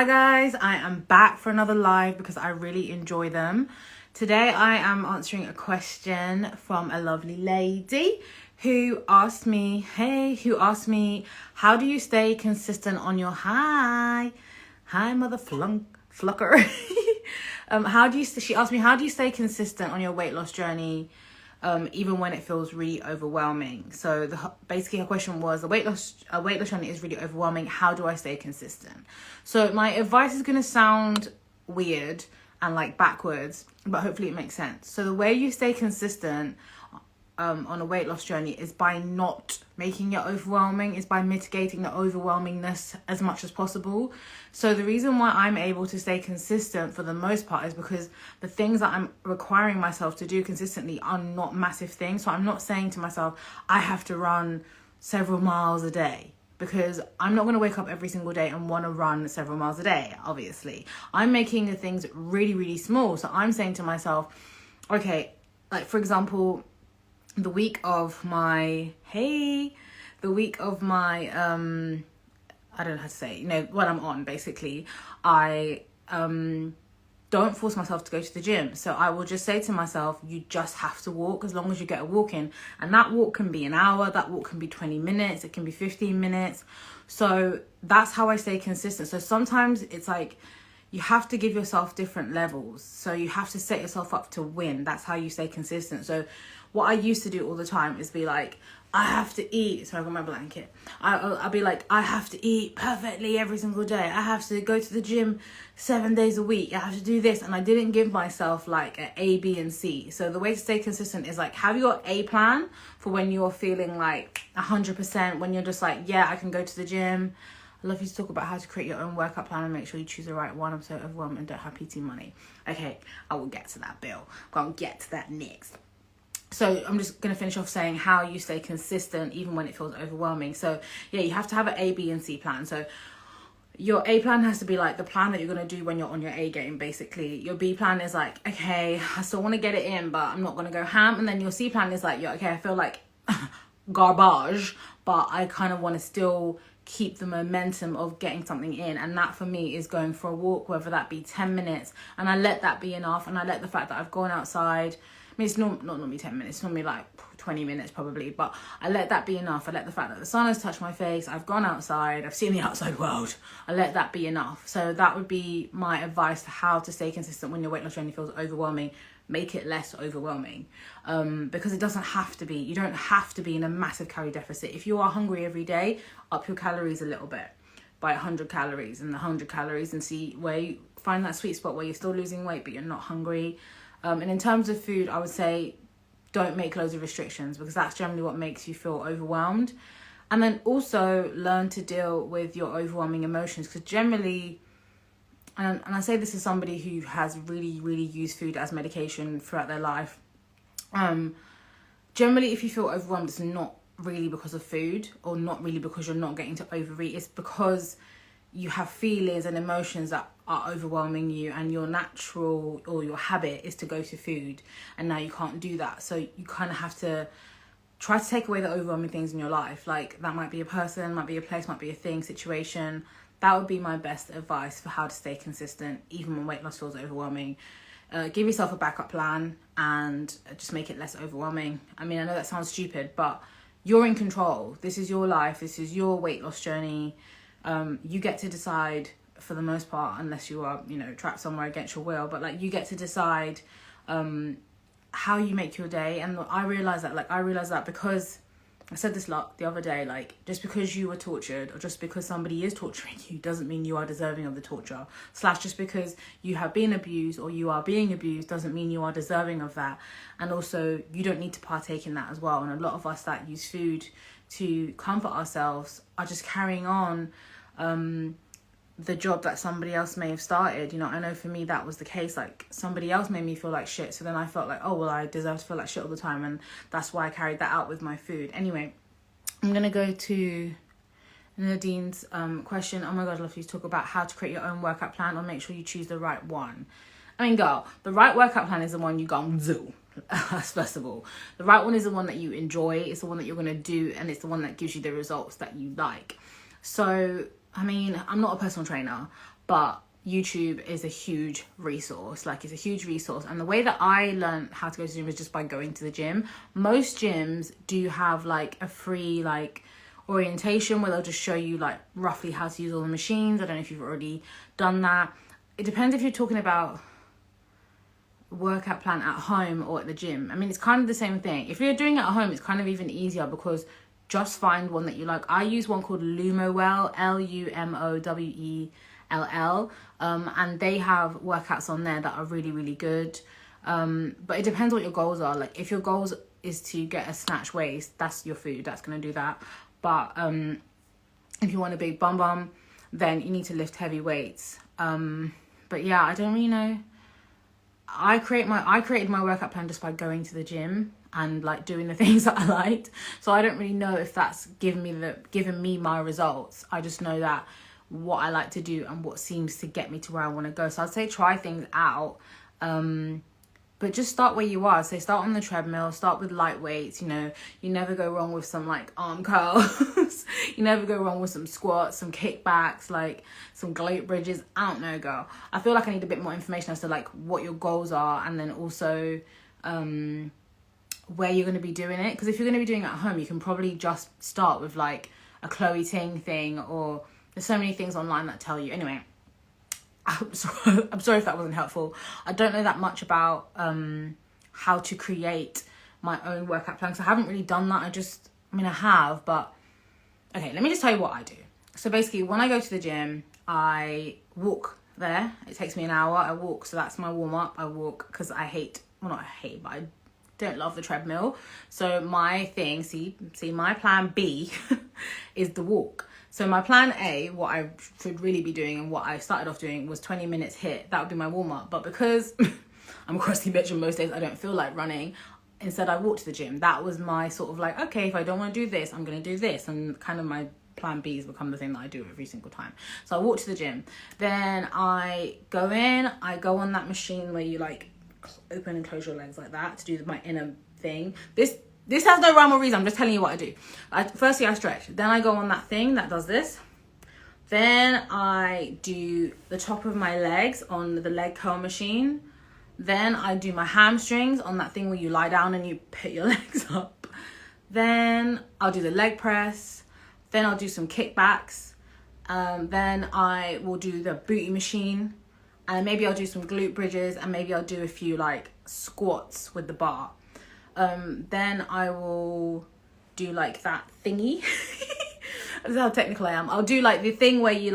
Hi guys, I am back for another live because I really enjoy them. Today I am answering a question from a lovely lady who asked me, how do you stay consistent on your hi mother flucker. She asked me, how do you stay consistent on your weight loss journey? Even when it feels really overwhelming. So basically her question was, a weight loss journey is really overwhelming. How do I stay consistent? So my advice is going to sound weird and like backwards, but hopefully it makes sense. So the way you stay consistent on a weight loss journey is by not making it overwhelming, is by mitigating the overwhelmingness as much as possible. So the reason why I'm able to stay consistent for the most part is because the things that I'm requiring myself to do consistently are not massive things. So I'm not saying to myself, I have to run several miles a day, because I'm not going to wake up every single day and want to run several miles a day, obviously. I'm making the things really, really small. So I'm saying to myself, okay, like for example, the week of my I don't know how to say, when I'm on, basically, I don't force myself to go to the gym. So I will just say to myself, you just have to walk as long as you get a walk in. And that walk can be an hour, that walk can be 20 minutes, it can be 15 minutes. So that's how I stay consistent. So sometimes it's like, you have to give yourself different levels. So you have to set yourself up to win. That's how you stay consistent. So what I used to do all the time is be like, I have to eat. So I got my blanket. I'll be like, I have to eat perfectly every single day. I have to go to the gym 7 days a week. I have to do this. And I didn't give myself like an A, B, and C. So the way to stay consistent is like, have your A plan for when you're feeling like 100%, when you're just like, yeah, I can go to the gym. I love you to talk about how to create your own workout plan and make sure you choose the right one. I'm so overwhelmed and don't have PT money. Okay, I will get to that, Bill. I'm going to get to that next. So I'm just going to finish off saying how you stay consistent even when it feels overwhelming. So yeah, you have to have an A, B, and C plan. So your A plan has to be like the plan that you're going to do when you're on your A game, basically. Your B plan is like, okay, I still want to get it in, but I'm not going to go ham. And then your C plan is like, yeah, okay, I feel like garbage, but I kind of want to still keep the momentum of getting something in. And that for me is going for a walk, whether that be 10 minutes. And I let that be enough. And I let the fact that I've gone outside, I mean, it's not normally 10 minutes, it's normally like 20 minutes probably, but I let that be enough. I let the fact that the sun has touched my face, I've gone outside, I've seen the outside world, I let that be enough. So that would be my advice to how to stay consistent when your weight loss journey feels overwhelming. Make it less overwhelming, because it doesn't have to be. You don't have to be in a massive calorie deficit. If you are hungry every day, up your calories a little bit by 100 calories and 100 calories, and see where you find that sweet spot where you're still losing weight but you're not hungry. And in terms of food, I would say don't make loads of restrictions, because that's generally what makes you feel overwhelmed. And then also learn to deal with your overwhelming emotions, because generally, and I say this as somebody who has really, really used food as medication throughout their life. Generally, if you feel overwhelmed, it's not really because of food, or not really because you're not getting to overeat. It's because you have feelings and emotions that are overwhelming you, and your natural or your habit is to go to food, and now you can't do that. So you kind of have to try to take away the overwhelming things in your life. Like that might be a person, might be a place, might be a thing, situation. That would be my best advice for how to stay consistent even when weight loss feels overwhelming. Give yourself a backup plan and just make it less overwhelming. I mean, I know that sounds stupid, but you're in control. This is your life. This is your weight loss journey. You get to decide for the most part, unless you are, trapped somewhere against your will, but like you get to decide how you make your day. And I realized that because I said this the other day, like just because you were tortured or just because somebody is torturing you doesn't mean you are deserving of the torture. / just because you have been abused or you are being abused doesn't mean you are deserving of that. And also you don't need to partake in that as well. And a lot of us that use food to comfort ourselves are just carrying on the job that somebody else may have started. I know for me that was the case. Like somebody else made me feel like shit, so then I felt like, oh well, I deserve to feel like shit all the time, and that's why I carried that out with my food. Anyway, I'm gonna go to Nadine's question. Oh my god, I love you to talk about how to create your own workout plan or make sure you choose the right one. I mean, girl, the right workout plan is the one you go and do. First of all, the right one is the one that you enjoy. It's the one that you're gonna do, and it's the one that gives you the results that you like. So I mean, I'm not a personal trainer, but YouTube is a huge resource. Like, it's a huge resource. And the way that I learned how to go to the gym is just by going to the gym. Most gyms do have like a free like orientation where they'll just show you like roughly how to use all the machines. I don't know if you've already done that. It depends if you're talking about workout plan at home or at the gym. I mean, it's kind of the same thing. If you're doing it at home, it's kind of even easier because just find one that you like. I use one called Lumowell, Lumowell, and they have workouts on there that are really, really good. But it depends what your goals are. Like, if your goals is to get a snatch waist, that's your food, that's going to do that. But if you want a big bum, then you need to lift heavy weights. But yeah, I don't really know. I created my workout plan just by going to the gym and like doing the things that I liked. So I don't really know if that's given me my results. I just know that what I like to do and what seems to get me to where I want to go. So I'd say try things out. But just start where you are. So start on the treadmill, start with light weights. You know, you never go wrong with some like arm curls. You never go wrong with some squats, some kickbacks, like some glute bridges. I don't know, girl. I feel like I need a bit more information as to like what your goals are, and then also where you're going to be doing it. Because if you're going to be doing it at home, you can probably just start with like a Chloe Ting thing, or there's so many things online that tell you. Anyway, I'm sorry if that wasn't helpful. I don't know that much about how to create my own workout plan, because I haven't really done that. I have, but okay, let me just tell you what I do. So basically, when I go to the gym, I walk there. It takes me an hour. I walk, so that's my warm-up. I walk because I don't love the treadmill. So my thing, see my plan B is the walk. So my plan A, what I should really be doing and what I started off doing was 20 minutes HIIT. That would be my warm-up. But because I'm a crusty bitch and most days I don't feel like running, instead I walk to the gym. That was my sort of like, okay, if I don't want to do this, I'm going to do this. And kind of my plan B has become the thing that I do every single time. So I walk to the gym. Then I go on that machine where you like open and close your legs like that to do my inner thing. This has no rhyme or reason. I'm just telling you what I do. Firstly, I stretch. Then I go on that thing that does this. Then I do the top of my legs on the leg curl machine. Then I do my hamstrings on that thing where you lie down and you put your legs up. Then I'll do the leg press. Then I'll do some kickbacks. Then I will do the booty machine. And maybe I'll do some glute bridges. And maybe I'll do a few like squats with the bar. Then I will do like that thingy. That's how technical I am. I'll do like the thing where you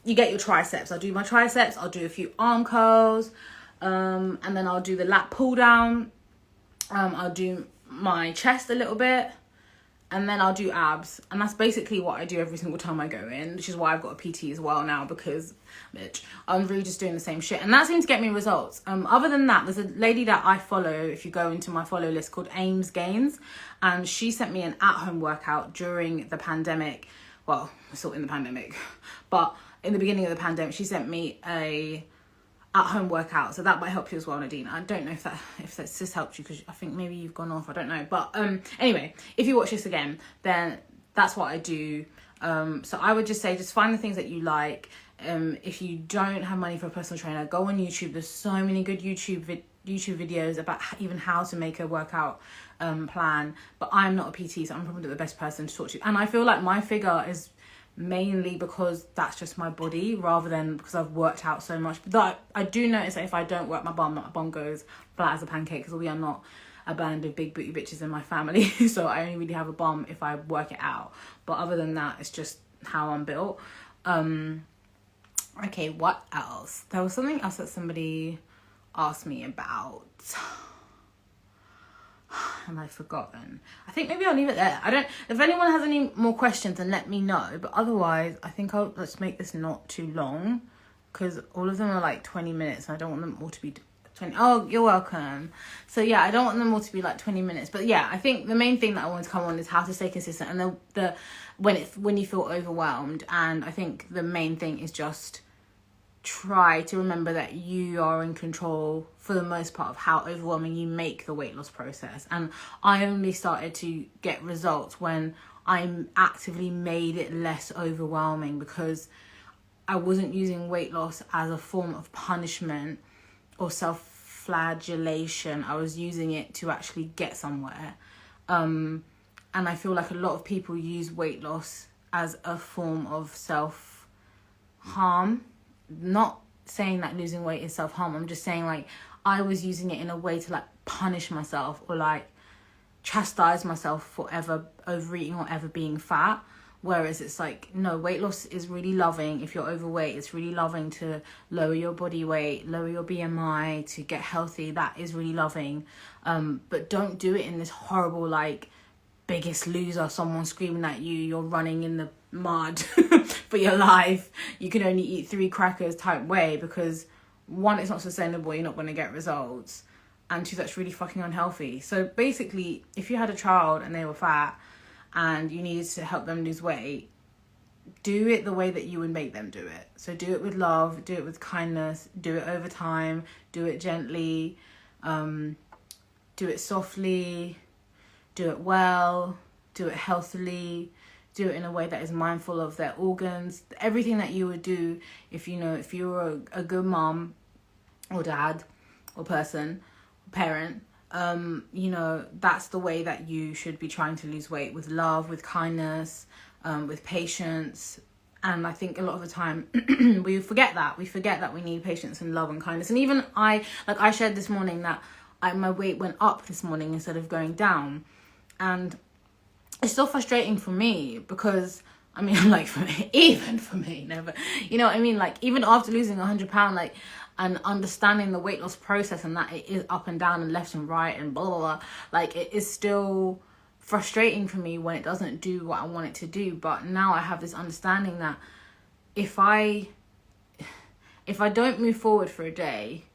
get your triceps. I'll do my triceps. I'll do a few arm curls. And then I'll do the lat pull down. I'll do my chest a little bit. And then I'll do abs. And that's basically what I do every single time I go in, which is why I've got a PT as well now, because, bitch, I'm really just doing the same shit. And that seems to get me results. Other than that, there's a lady that I follow, if you go into my follow list, called Ames Gaines. And she sent me an at-home workout during the pandemic. Well, we're still in the pandemic. But in the beginning of the pandemic, she sent me a at-home workout, so that might help you as well, Nadine. I don't know if that's just helped you, because I think maybe you've gone off, I don't know. But anyway, if you watch this again, then that's what I do. So I would just say, just find the things that you like. If you don't have money for a personal trainer, go on YouTube. There's so many good YouTube videos about even how to make a workout plan. But I'm not a PT, so I'm probably the best person to talk to. And I feel like my figure is mainly because that's just my body, rather than because I've worked out so much. But I do notice that if I don't work my bum goes flat as a pancake, because we are not a band of big booty bitches in my family. So I only really have a bum if I work it out. But other than that, it's just how I'm built. Okay, what else? There was something else that somebody asked me about. And I've forgotten. I think maybe I'll leave it there. If anyone has any more questions, then let me know. But otherwise, I think let's make this not too long, because all of them are like 20 minutes and I don't want them all to be 20. Oh, you're welcome. So yeah, I don't want them all to be like 20 minutes. But yeah, I think the main thing that I want to come on is how to stay consistent, and when you feel overwhelmed. And I think the main thing is just try to remember that you are in control for the most part of how overwhelming you make the weight loss process. And I only started to get results when I actively made it less overwhelming, because I wasn't using weight loss as a form of punishment or self-flagellation. I was using it to actually get somewhere. And I feel like a lot of people use weight loss as a form of self-harm. Not saying that losing weight is self-harm. I'm just saying, like, I was using it in a way to, like, punish myself or, like, chastise myself for ever overeating or ever being fat. Whereas it's like, no, weight loss is really loving. If you're overweight, it's really loving to lower your body weight, lower your BMI, to get healthy. That is really loving. But don't do it in this horrible, like, Biggest Loser, someone screaming at you, you're running in the mud for your life, you can only eat 3 crackers type way, because 1, it's not sustainable, you're not going to get results, and 2, that's really fucking unhealthy. So basically, if you had a child and they were fat and you needed to help them lose weight, do it the way that you would make them do it. So do it with love, do it with kindness, do it over time, do it gently, do it softly, do it well, do it healthily, do it in a way that is mindful of their organs. Everything that you would do if you were a good mom or dad or person, parent, that's the way that you should be trying to lose weight, with love, with kindness, with patience. And I think a lot of the time we forget that we need patience and love and kindness. And even I shared this morning that my weight went up this morning instead of going down, and it's still frustrating for me, because I mean, like, even for me, never, you know what I mean? Like, even after losing 100 pounds, like, and understanding the weight loss process and that it is up and down and left and right and blah, blah, blah, like, it is still frustrating for me when it doesn't do what I want it to do. But now I have this understanding that if I don't move forward for a day,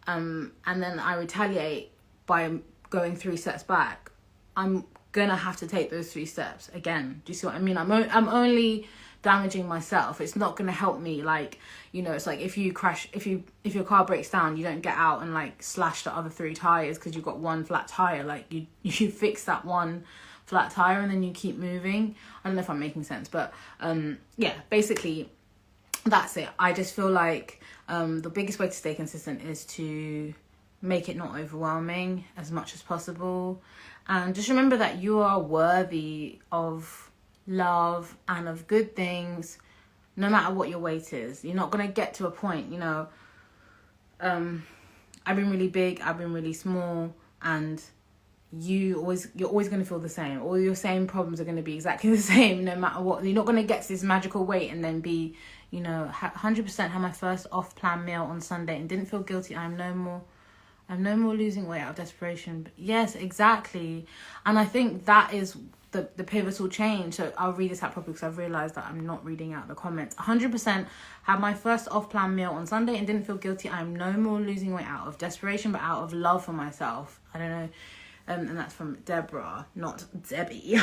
and then I retaliate by going 3 steps back, I'm gonna have to take those 3 steps again. Do you see what I mean? I'm only damaging myself. It's not gonna help me. Like, it's like if you crash, if your car breaks down, you don't get out and, like, slash the other 3 tires because you've got 1 flat tire. Like, you fix that 1 flat tire and then you keep moving. I don't know if I'm making sense, but yeah, basically that's it. I just feel like the biggest way to stay consistent is to make it not overwhelming as much as possible. And just remember that you are worthy of love and of good things, no matter what your weight is. You're not going to get to a point, I've been really big, I've been really small, and you're always going to feel the same. All your same problems are going to be exactly the same, no matter what. You're not going to get to this magical weight and then be, 100% had my first off-plan meal on Sunday and didn't feel guilty. I'm no more losing weight out of desperation. But yes, exactly. And I think that is the pivotal change. So I'll read this out properly, because I've realised that I'm not reading out the comments. 100% had my first off-plan meal on Sunday and didn't feel guilty. I'm no more losing weight out of desperation, but out of love for myself. I don't know. And that's from Deborah, not Debbie.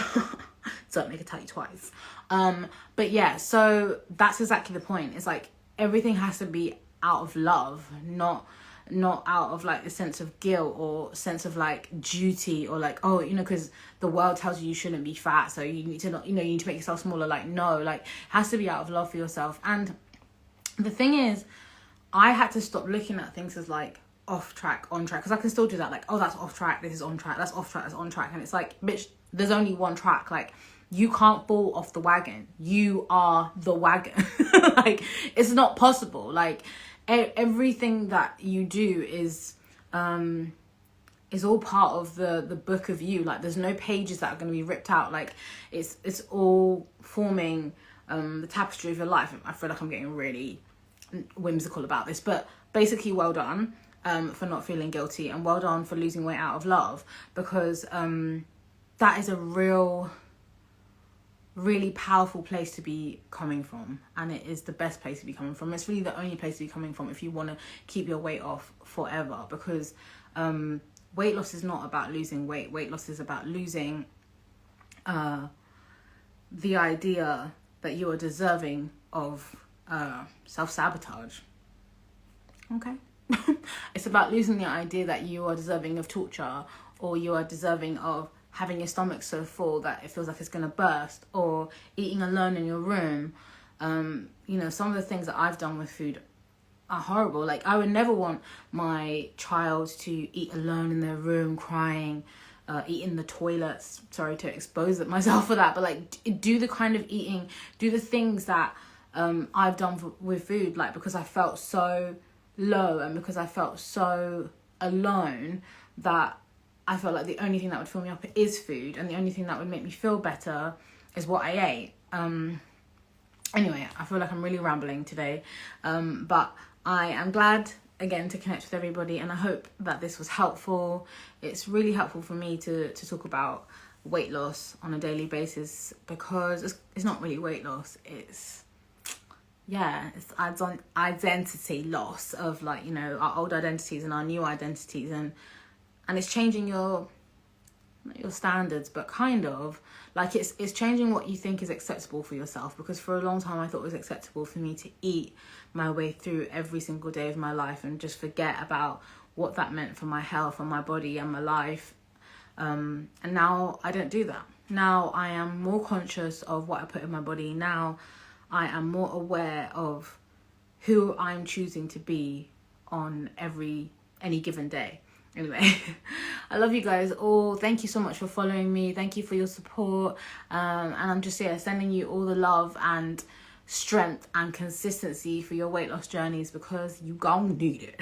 So don't make it tell you twice. But yeah, so that's exactly the point. It's like everything has to be out of love, not out of, like, the sense of guilt or sense of, like, duty, or like, because the world tells you shouldn't be fat, so you need to not, you need to make yourself smaller. Like, no, like, it has to be out of love for yourself. And the thing is, I had to stop looking at things as, like, off track, on track, because I can still do that. Like, oh, that's off track, this is on track, that's off track, that's on track. And it's like, bitch, there's only one track. Like, you can't fall off the wagon. You are the wagon. Like, it's not possible. Like, everything that you do is all part of the book of you. Like, there's no pages that are going to be ripped out. Like, it's all forming the tapestry of your life. I feel like I'm getting really whimsical about this, but basically, well done for not feeling guilty, and well done for losing weight out of love, because that is a really powerful place to be coming from, and it is the best place to be coming from. It's really the only place to be coming from if you want to keep your weight off forever, because weight loss is not about losing weight. Weight loss is about losing the idea that you are deserving of self-sabotage. Okay. It's about losing the idea that you are deserving of torture, or you are deserving of having your stomach so full that it feels like it's going to burst, or eating alone in your room, You know, some of the things that I've done with food are horrible. Like, I would never want my child to eat alone in their room crying, eat in the toilets. Sorry to expose myself for that, but like, do the kind of eating, do the things that I've done with food, like, because I felt so low and because I felt so alone, that I felt like the only thing that would fill me up is food, and the only thing that would make me feel better is what I ate. Anyway, I feel like I'm really rambling today, but I am glad again to connect with everybody, and I hope that this was helpful. It's really helpful for me to talk about weight loss on a daily basis, because it's not really weight loss, it's identity loss of, like, you know, our old identities and our new identities, and it's changing your standards, but kind of like it's changing what you think is acceptable for yourself. Because for a long time I thought it was acceptable for me to eat my way through every single day of my life and just forget about what that meant for my health and my body and my life, and now I don't do that. Now I am more conscious of what I put in my body. Now I am more aware of who I'm choosing to be on any given day. Anyway, I love you guys all. Thank you so much for following me. Thank you for your support. And I'm just sending you all the love and strength and consistency for your weight loss journeys, because you gon' need it.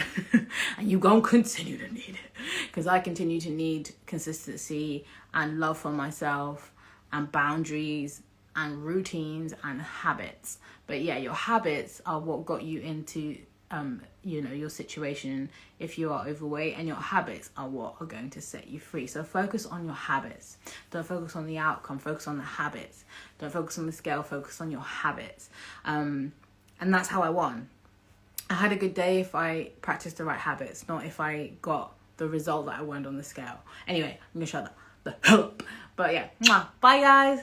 And you gon' continue to need it, because I continue to need consistency and love for myself and boundaries and routines and habits. But yeah, your habits are what got you into you know, your situation if you are overweight, and your habits are what are going to set you free. So focus on your habits. Don't focus on the outcome, focus on the habits. Don't focus on the scale, focus on your habits. And that's how I won. I had a good day if I practiced the right habits, not if I got the result that I wanted on the scale. Anyway, I'm gonna shut the hell up. But yeah, bye guys.